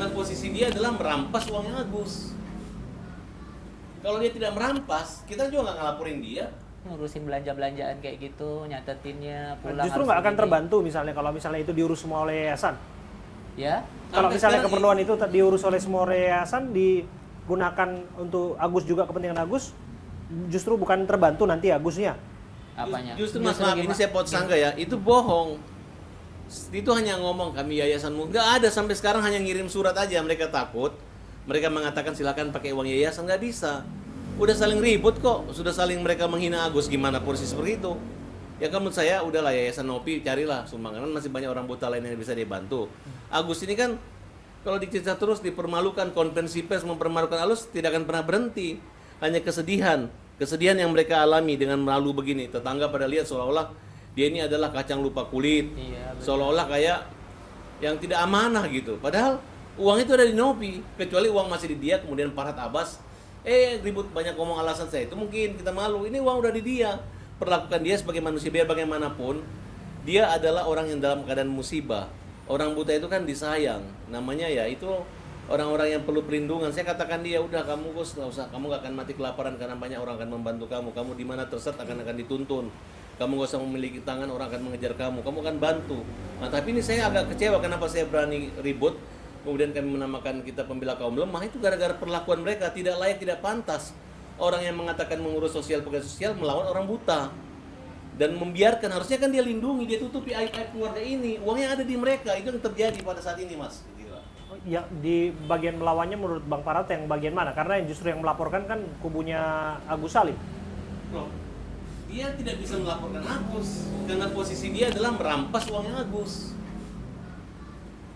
dengan posisi dia adalah merampas uangnya Agus. Kalau dia tidak merampas, kita juga nggak ngelaporin dia. Ngurusin belanja-belanjaan kayak gitu, nyatetinnya pulang. Justru harus nggak akan begini. terbantu misalnya kalau misalnya itu diurus semua oleh yayasan. Ya, Kalau Sampai misalnya sekarang keperluan itu diurus oleh semua yayasan, digunakan untuk Agus juga, kepentingan Agus, justru bukan terbantu nanti Agusnya. apanya? Justru Mas, maaf, ini saya pot sangga ya, itu bohong. Itu hanya ngomong kami yayasanmu, nggak ada sampai sekarang, hanya ngirim surat aja. Mereka takut, mereka mengatakan silakan pakai uang yayasan, nggak bisa. Udah saling ribut kok, sudah saling mereka menghina Agus, gimana posisi seperti itu? Ya menurut saya udahlah yayasan Nopi carilah sumbangan, masih banyak orang buta lain yang bisa dibantu. Agus ini kan kalau dicerita terus dipermalukan, konvensi pers mempermalukan Agus tidak akan pernah berhenti. Hanya kesedihan yang mereka alami dengan malu begini. Tetangga pada lihat seolah-olah dia ini adalah kacang lupa kulit, Iya, betul. seolah-olah kayak yang tidak amanah gitu. Padahal uang itu ada di Nopi, kecuali uang masih di dia, kemudian Farhad Abbas ribut banyak ngomong alasan saya itu mungkin kita malu. Ini uang udah di dia. Perlakukan dia sebagai manusia, biar bagaimanapun dia adalah orang yang dalam keadaan musibah. Orang buta itu kan disayang, namanya ya itu orang-orang yang perlu perlindungan. Saya katakan dia, udah kamu Gus, nggak usah, kamu gak akan mati kelaparan karena banyak orang akan membantu kamu. Kamu di mana tersesat akan dituntun. Kamu gak usah memiliki tangan, orang akan mengejar kamu akan bantu. Nah tapi ini saya agak kecewa, kenapa saya berani ribut. Kemudian kami menamakan kita pembela kaum lemah, itu gara-gara perlakuan mereka tidak layak, tidak pantas. Orang yang mengatakan mengurus sosial, pekerja sosial melawan orang buta dan membiarkan, harusnya kan dia lindungi, dia tutupi aib-aib keluarga ini. Uangnya ada di mereka, itu yang terjadi pada saat ini, Mas. Gila. Ya, di bagian melawannya menurut Bang Farhad yang bagian mana? Karena yang justru yang melaporkan kan kubunya Agus Salim. Loh, dia tidak bisa melaporkan Agus karena posisi dia adalah merampas uangnya Agus.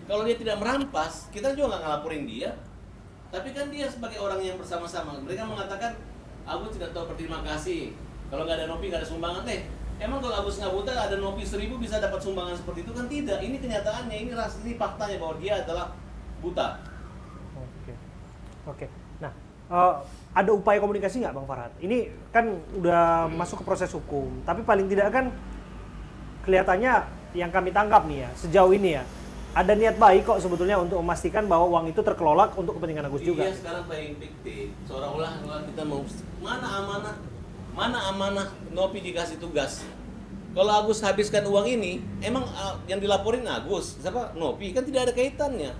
Kalau dia tidak merampas, kita juga nggak ngelaporin dia. Tapi kan dia sebagai orang yang bersama-sama, mereka mengatakan Agus tidak tahu berterima kasih. Kalau nggak ada Nopi, nggak ada sumbangan. Emang kalau Agus nggak buta, ada Nopi 1000 bisa dapat sumbangan seperti itu kan? Tidak. Ini kenyataannya, ini faktanya bahwa dia adalah buta. Oke. Nah, ada upaya komunikasi nggak Bang Farhad? Ini kan udah masuk ke proses hukum, tapi paling tidak kan kelihatannya yang kami tangkap nih ya, sejauh ini ya, ada niat baik kok sebetulnya untuk memastikan bahwa uang itu terkelola untuk kepentingan Agus juga. Iya, sekarang playing victim. Seolah-olah kita mau, mana amanah Nopi dikasih tugas. Kalau Agus habiskan uang ini, emang yang dilaporin Agus, siapa? Nopi, kan tidak ada kaitannya.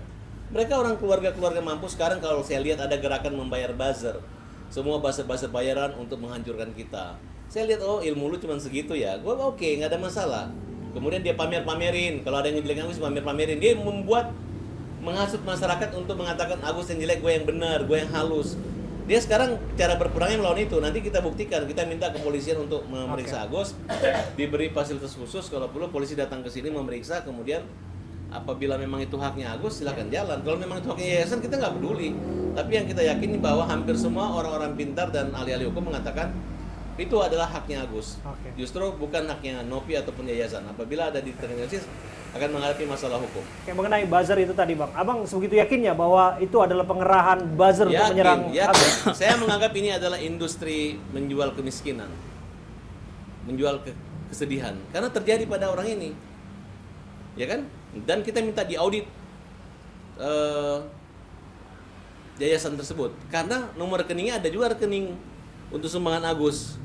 Mereka orang keluarga mampu. Sekarang kalau saya lihat ada gerakan membayar buzzer. Semua buzzer bayaran untuk menghancurkan kita. Saya lihat, oh ilmu lu cuma segitu ya. Gue oke, nggak ada masalah. Kemudian dia pamerin. Kalau ada yang jelek Agus, pamerin. Dia menghasut masyarakat untuk mengatakan Agus yang jelek, gue yang benar, gue yang halus. Dia sekarang cara berperangnya melawan itu. Nanti kita buktikan, kita minta kepolisian untuk memeriksa Agus, diberi fasilitas khusus. Kalau perlu polisi datang ke sini memeriksa, kemudian apabila memang itu haknya Agus, silakan jalan. Kalau memang itu haknya yayasan, kita nggak peduli. Tapi yang kita yakini bahwa hampir semua orang-orang pintar dan ahli-ahli hukum mengatakan itu adalah haknya Agus. Justru bukan haknya Nopi ataupun yayasan. Apabila ada diskriminasi akan menghadapi masalah hukum. Kayak mengenai buzzer itu tadi Bang, Abang sebegitu yakinnya bahwa itu adalah pengerahan buzzer untuk menyerang Agus? Saya menganggap ini adalah industri menjual kemiskinan, menjual kesedihan, karena terjadi pada orang ini, ya kan? Dan kita minta diaudit yayasan tersebut, karena nomor rekeningnya ada juga rekening untuk sumbangan Agus.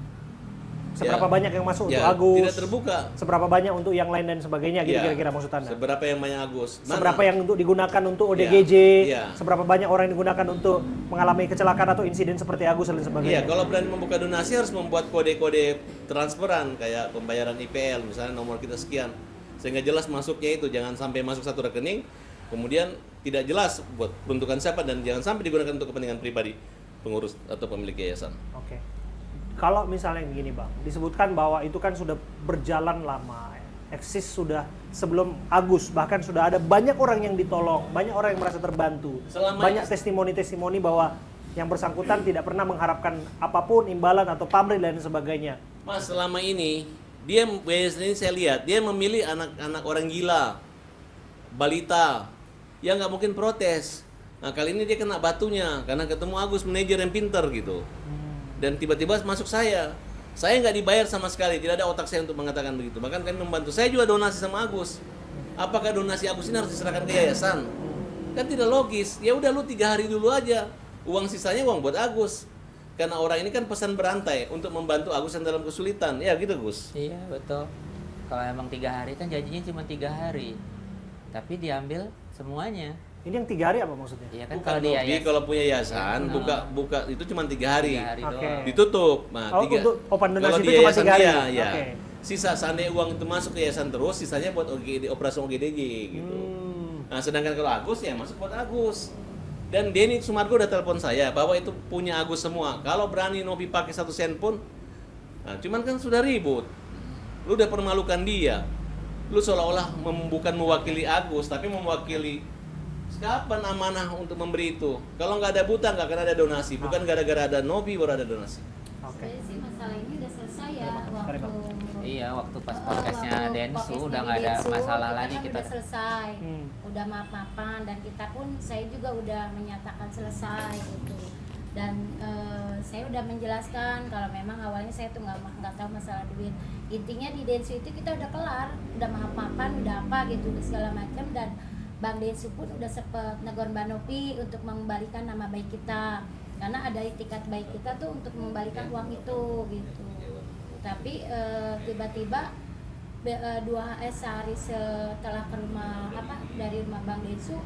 Seberapa banyak yang masuk untuk Ya, Agus? tidak terbuka. Seberapa banyak untuk yang lain dan sebagainya, gitu Ya, kira-kira maksud Anda? Seberapa yang banyak Agus? Seberapa yang untuk digunakan untuk ODGJ? Ya. Seberapa banyak orang yang digunakan untuk mengalami kecelakaan atau insiden seperti Agus dan Iya, sebagainya? kalau berani membuka donasi harus membuat kode-kode transferan kayak pembayaran IPL, misalnya nomor kita sekian, sehingga jelas masuknya itu, jangan sampai masuk satu rekening, kemudian tidak jelas buat peruntukan siapa dan jangan sampai digunakan untuk kepentingan pribadi pengurus atau pemilik yayasan. Oke. Kalau misalnya begini Bang, disebutkan bahwa itu kan sudah berjalan lama, eksis sudah sebelum Agus, bahkan sudah ada banyak orang yang ditolong, banyak orang yang merasa terbantu, banyak testimoni-testimoni bahwa yang bersangkutan tidak pernah mengharapkan apapun, imbalan atau pamrih dan sebagainya. Mas, selama ini dia biasanya saya lihat dia memilih anak-anak orang gila, balita, yang nggak mungkin protes. Nah kali ini dia kena batunya karena ketemu Agus, manajer yang pinter gitu. Dan tiba-tiba masuk saya nggak dibayar sama sekali, tidak ada otak saya untuk mengatakan begitu. Bahkan kami membantu, saya juga donasi sama Agus. Apakah donasi Agus ini harus diserahkan ke yayasan? Kan tidak logis. Ya udah lu 3 hari dulu aja. Uang sisanya uang buat Agus. Karena orang ini kan pesan berantai untuk membantu Agus yang dalam kesulitan. Ya gitu, Gus. Iya, betul. Kalau emang 3 hari kan janjinya cuma 3 hari. Tapi diambil semuanya. Ini yang 3 hari apa maksudnya? Iya kan Bukan kalau dia Nobi, kalau punya yayasan buka itu cuma 3 hari. 3 hari Oke. doang. Ditutup. Nah, Oh, untuk open donasi kalau itu di cuma yayasan 3 hari? dia, ya. Oke. Sisa seandainya uang itu masuk ke yayasan terus, sisanya buat operasi OGDG gitu. Nah, sedangkan kalau Agus ya masuk buat Agus. Dan Denny Sumargo udah telepon saya bahwa itu punya Agus semua. Kalau berani Nobi pakai 1 sen pun, nah, cuman kan sudah ribut. Lu udah permalukan dia. Lu seolah-olah bukan mewakili Agus, tapi mewakili kapan amanah untuk memberi itu. Kalau nggak ada buta nggak akan ada donasi. Bukan gara-gara ada Nobi baru ada donasi. Oke. Sebenarnya sih masalah ini udah selesai ya Mari, Bang. Iya, waktu pas podcastnya waktu Densu podcastnya udah di nggak ada Densu, masalah kita lagi kan kita. udah selesai, Hmm. udah maaf-maafan dan kita pun saya juga udah menyatakan selesai gitu. Dan saya udah menjelaskan kalau memang awalnya saya tuh nggak tahu masalah duit. Intinya di Densu itu kita udah kelar, udah maaf-maafan, udah apa gitu segala macam, dan Bang Densu pun udah sempet negor Mbak Nopi untuk mengembalikan nama baik kita, karena ada itikat baik kita tuh untuk mengembalikan uang itu gitu. Tapi tiba-tiba sehari setelah ke rumah dari rumah Bang Densu,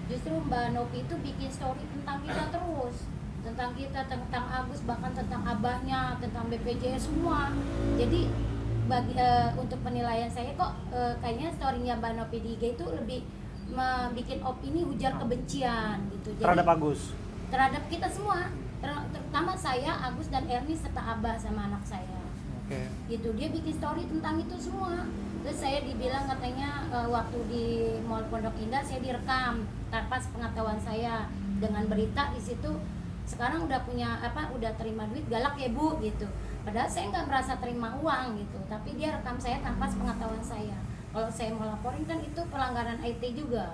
justru Mbak Nopi itu bikin story tentang kita terus, tentang kita, tentang Agus, bahkan tentang abahnya, tentang BPJS semua. Jadi untuk penilaian saya kok kayaknya storynya Mbak Nopi di IG itu lebih bikin opini ujar kebencian gitu. Jadi, Terhadap Agus. terhadap kita semua, terutama saya, Agus dan Erni serta Abah sama anak saya. Oke. Gitu, dia bikin story tentang itu semua. Terus saya dibilang katanya waktu di Mall Pondok Indah saya direkam tanpa sepengetahuan saya dengan berita di situ. Sekarang udah punya udah terima duit, galak ya Bu gitu. Padahal saya nggak merasa terima uang gitu, tapi dia rekam saya tanpa sepengetahuan saya. Kalau saya mau laporin kan itu pelanggaran IT juga.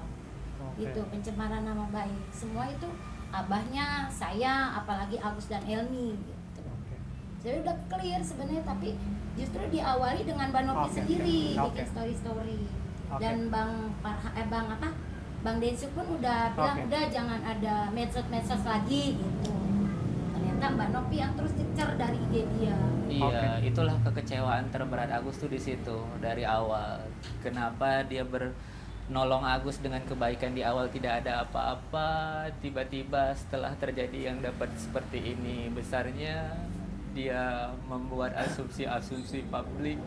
Oke. Gitu, pencemaran nama baik. Semua itu abahnya, saya, apalagi Agus dan Elmi gitu. Oke. Saya udah clear sebenarnya, tapi justru diawali dengan Bang Nopi Oke, sendiri oke. bikin story-story. Oke. Dan Bang Densu pun udah bilang Oke. udah jangan ada medsos lagi gitu. Ternyata Mbak Nopi yang terus cecer dari IG dia. Iya, itulah kekecewaan terberat Agus tuh di situ dari awal. Kenapa dia nolong Agus dengan kebaikan di awal tidak ada apa-apa, tiba-tiba setelah terjadi yang dapat seperti ini besarnya dia membuat asumsi-asumsi publik